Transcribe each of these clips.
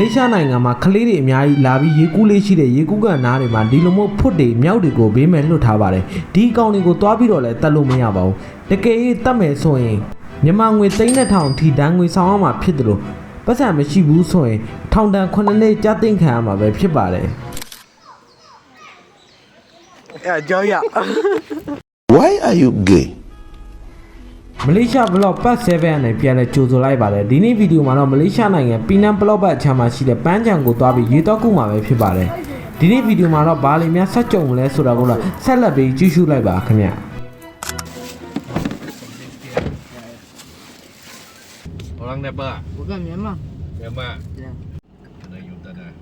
လေးရှားနိုင်ငံမှာကလေးတွေအများကြီးလာပြီးရေကူးလေးရှိတဲ့ရေကူးကန်နားတွေမှာဒီလိုမျိုးဖွတ်တွေမြောက်တွေကိုဘေးမဲ့လွတ်ထားပါတယ်ဒီအကောင်တွေကိုတွားပြီးတော့လည်းတတ်လို့မရပါဘူးတကယ်ရေးတတ်မယ်ဆိုရင်မြန်မာငွေ3,000ထိဒဏ်ငွေဆောင်ရမှာဖြစ်တယ်လို့ပတ်စံမရှိဘူးဆိုရင်ထောင်ဒဏ်9နှစ်ကြာသိမ်းခံရမှာပဲဖြစ်ပါတယ်ကြောက်ရ Why are you gay မလေးရှားဘလော့ပတ်7နဲ့ပြန်လဲကြိုဆိုလိုက်ပါတယ်ဒီနေ့ဗီဒီယိုမှာတော့မလေးရှားနိုင်ငံပီနန်ဘလော့ပတ်အချမ်းမှာရှိတဲ့ပန်းချံကိုသွားပြီးရေတော့ကူမှာပဲဖြစ်ပါတယ်ဒီနေ့ဗီဒီယိုမှာတော့ဘာလီများဆက်ကြုံမလဲဆိုတာကိုတော့ဆက်လက်ပြီးကြည့်ရှုလိုက်ပါခင်ဗျOrang Nepal? Bukan Myanmar. Myanmar? Ya. Ada Yuta dah.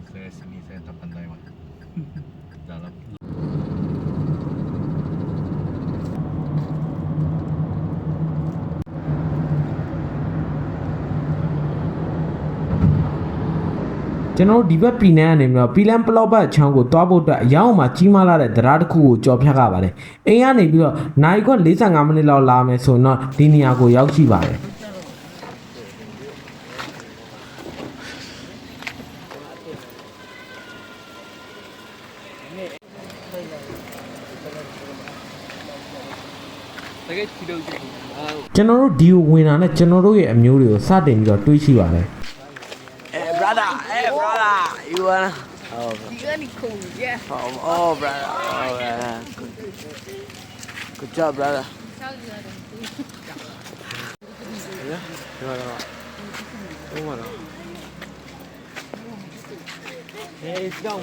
Saya sini saya tak pandai mah. Dalam. ကျွန်တော်တို့ဒီဘက်ပီနန်ကနေပြီးတော့ပီလန်ပလော့ဘတ်ချောင်းကိုတွားဖို့အတွက်အရောက်မှာကြီးမားလာတဲ့တရားတစ်ခုကိုကြော်ဖြတ်ခဲ့ပါတယ်။အိမ်ကနေပြီးတော့နိုင်ခွက်45မိနစ်လောက်လာမယ်ဆိုတော့ဒီနေရာကိုရောက်ရှိပါတယ်။ကျွန်တော်တို့ဒီကိုဝင်တာနဲ့ကျွန်တော်တို့ရဲ့အမျိုးတွေကိုစတင်ပြီးတော့တွေးရှိပါတယ် brother, you wanna? Oh, You're gonna cool, yeah. oh, brother. Oh, brother. Good job, brother. Yeah, you wanna? You wanna? Hey, it's down.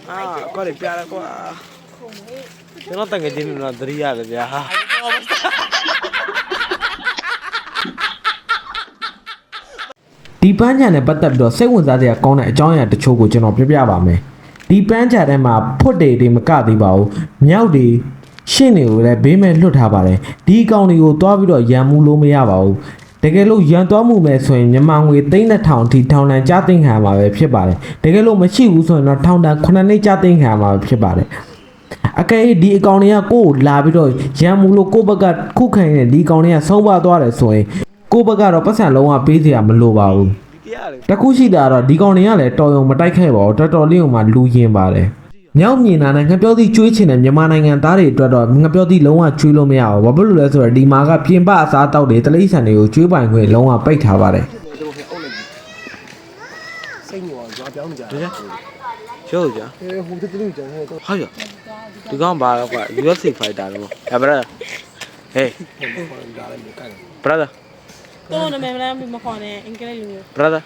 Ah, có để piara quá. Nó tăng cái gì nó dri ra rồi ya. ဒီပန်းချံနဲ့ပတ်သက်ပြီးတော့စိတ်ဝင်စားစရာကောင်းတဲ့အကြောင်းအရာတချို့ကိုကျွန်တော်ပြောပြပါမယ်ဒီပန်းချံထဲမှာဖွတ်တွေမကသေးပါဘူးမြောက်တွေရှင်းတွေကိုလည်းဘေးမဲ့လွတ်ထားပါတယ်ဒီအကောင်တွေကိုတွားပြီးတော့ရန်မှုလို့မရပါဘူးတကယ်လို့ရန်သွားမှုပဲဆိုရင်မြန်မာငွေ3,000ထိထောင်ဒဏ်ကြားသိမ်းခံရမှာပဲဖြစ်ပါတယ်တကယ်လို့မရှိဘူးဆိုရင်တော့ထောင်ဒဏ်9နှစ်ကြားသိမ်းခံရမှာပဲဖြစ်ပါတယ်အကယ်ဒီအကောင်တွေကကိုယ်လာပြီးတော့ရန်မှုလို့ကိုယ့်ဘက်ကခုခံရင်ဒီအကောင်တွေကဆုံးပါသွားတယ်ဆိုရင်ကိုဘကတော့ပတ်စံလုံးဝပေးစရာမလိုပါဘူးတခုရှိတာတော့ဒီကောင်တွေကလည်းတော်ရုံမတိုက်ခဲ့ပါဘူးတော်တော်လေးုံမှလူရင်ပါတယ်မြောက်မြင်တာနဲ့ငှက်ပြောသီးကျွေးချင်တဲ့မြန်မာနိုင်ငံသားတွေအတွက်တော့ငှက်ပြောသီးလုံးဝကျွေးလို့မရဘူးဘာဖြစ်လို့လဲဆိုတော့ဒီမှာကပြင်ပအစားတောက်တွေတလိဆန်တွေကိုကျွေးပိုင်ခွင့်လုံးဝပိတ်ထားပါတယ်စိတ်ညစ်အောင်ကြွားပြောင်းနေကြတယ်ကျိုးကြဟိုတတူကြဟိုတော့ဟာရဒီကောင်ဘာလဲကွာ UFC fighter လို့ဟဲ့ brother hey brother Todo no me hablan mismo con increíble. brother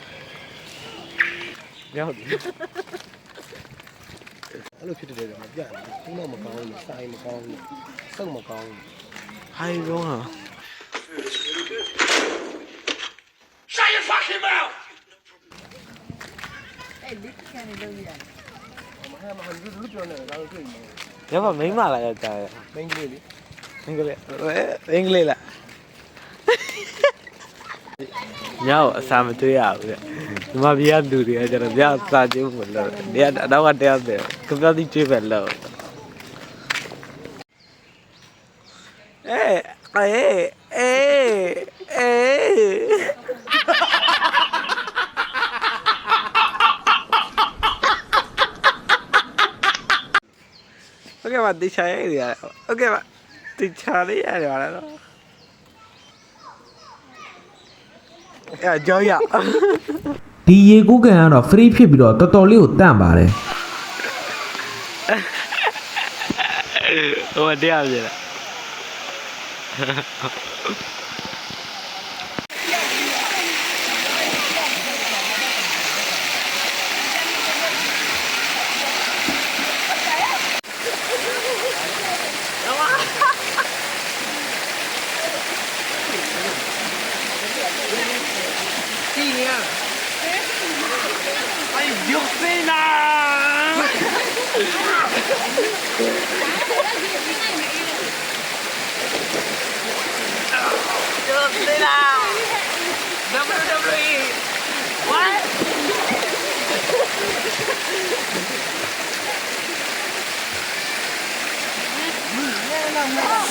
ရောက်တယ်အဲ့လိုဖြစ်တယ်မပြတ်ဘူးဘုံမကောင်းဘူးစိုင်းမကောင်းဘူးစုံမကောင်းဘူးဟိုင်းရောဟာ Shut your fucking mouth Eh, this kind of don't get. ရပါမိမလာရောက်ကြတယ်မင်းကလေးလေမင်းကလေးမင်းကလေးလားညောအစာမတွေ့ရဘူးတဲ့ဒီမှာပြရလူတွေကကျတော့ညစာကျင်းမလို့ညအတော့ကတရားတယ်ကပြောတိကျွေးပဲလို့အေโอเคပါတိချာရရတယ်โอเคပါတိချာလေးရတယ်ပါလားကြောက်ရ ဒီရေကူးကန်ကတော့ free ဖြစ်ပြီးတော့တော်တော်လေးကိုတန့်ပါတယ် ဟိုတရားပြလား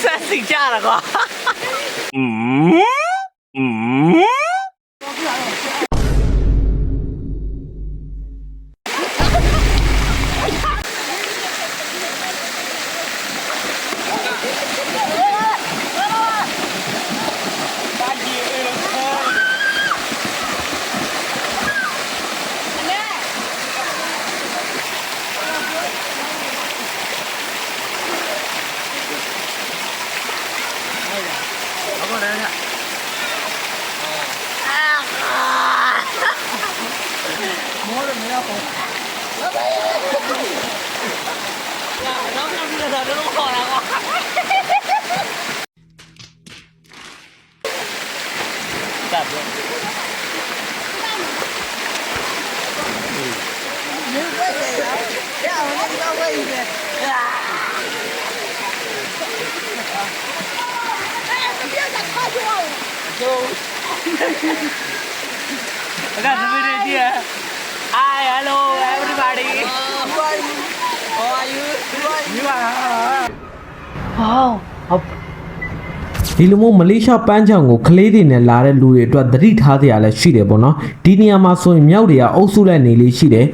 ဆက်စီကြတာကွာ ဒီလိုမျိုးမလေးရှားပန်းချောင်ကိုကလေးတွေနဲ့လာတဲ့လူတွေအတွက်သတိထားစရာလည်းရှိတယ်ပေါ့နော်ဒီနေရာမှာဆိုရင်မြောက်တွေကအုပ်စုလိုက်နေလေးရှိတယ်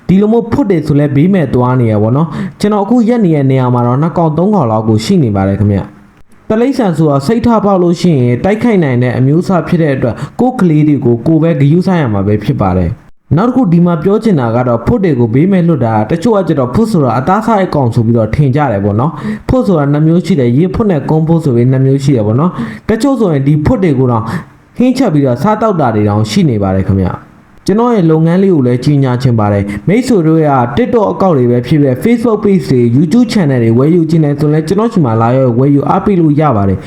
ဒီလိုမျိုးဖွတ်တယ်ဆိုလဲဘေးမဲ့သွားနေရပေါ့နော်ကျွန်တော်အခုရက်နေတဲ့နေရာမှာတော့2កောင်3កောင်လောက်ကိုရှိနေပါတယ်ခင်ဗျတလိမ့်ဆန်ဆိုတာစိတ်ထားပေါက်လို့ရှိရင်တိုက်ခိုက်နိုင်တဲ့အမျိုးအစားဖြစ်တဲ့အတွက်ကိုယ်ကလေးတွေကိုကိုယ်ပဲဂရုစိုက်ရမှာပဲဖြစ်ပါတယ်နောက်တစ်ခုဒီမှာပြောချင်တာကတော့ဖွတ်တွေကိုဘေးမဲ့လွတ်တာတချို့ကကျတော့ဖွတ်ဆိုတာအသားစားအကောင်ဆိုပြီးတော့ထင်ကြတယ်ပေါ့နော်ဖွတ်ဆိုတာ2မျိုးရှိတယ်ရေဖွတ်နဲ့ကုန်းဖွတ်ဆိုပြီး2မျိုးရှိတယ်ပေါ့နော်တချို့ဆိုရင်ဒီဖွတ်တွေကိုတော့ဟင်းချက်ပြီးတော့စားတောက်တာတွေတောင်ရှိနေပါတယ်ခင်ဗျကျွန်တော်ရဲ့လုပ်ငန်းလေးကိုလည်းကြီးညာချင်ပါတယ်မိတ်ဆွေတို့က TikTok အကောင့်တွေပဲဖြစ်ဖြစ် Facebook page တွေ YouTube channel တွေဝယ်ယူခြင်းနဲ့ဆိုလည်းကျွန်တော်ချင်မှာလာရောဝယ်ယူအားပေးလို့ရပါတယ်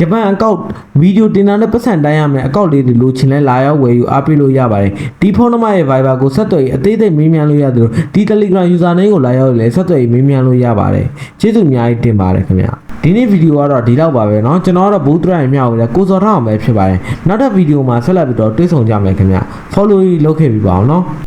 ဂျပန်အကောင့်ဗီဒီယိုတင်တာနဲ့ပတ်စံတိုင်းရမယ်အကောင့်လေးတွေလိုချင်လဲလာရောက်ဝယ်ယူအားပေးလို့ရပါတယ်ဒီဖုန်းနံပါတ်ရဲ့ Viber ကိုဆက်သွယ်အသေးစိတ်မေးမြန်းလို့ရတယ်ဒီ Telegram user name ကိုလာရောက်လဲဆက်သွယ်မေးမြန်းလို့ရပါတယ်ကျေးဇူးအများကြီးတင်ပါတယ်ခင်ဗျာဒီနေ့ဗီဒီယိုကတော့ဒီလောက်ပါပဲเนาะကျွန်တော်ကတော့ဘူးတရိုင်မြောက်ရယ်ကိုစော်ထောင်းပဲဖြစ်ပါတယ်နောက်တဲ့ဗီဒီယိုမှာဆက်လက်ပြီးတော့တွေ့ဆုံကြမယ်ခင်ဗျာ follow လုပ်ခဲ့ပြီးပါအောင်เนาะ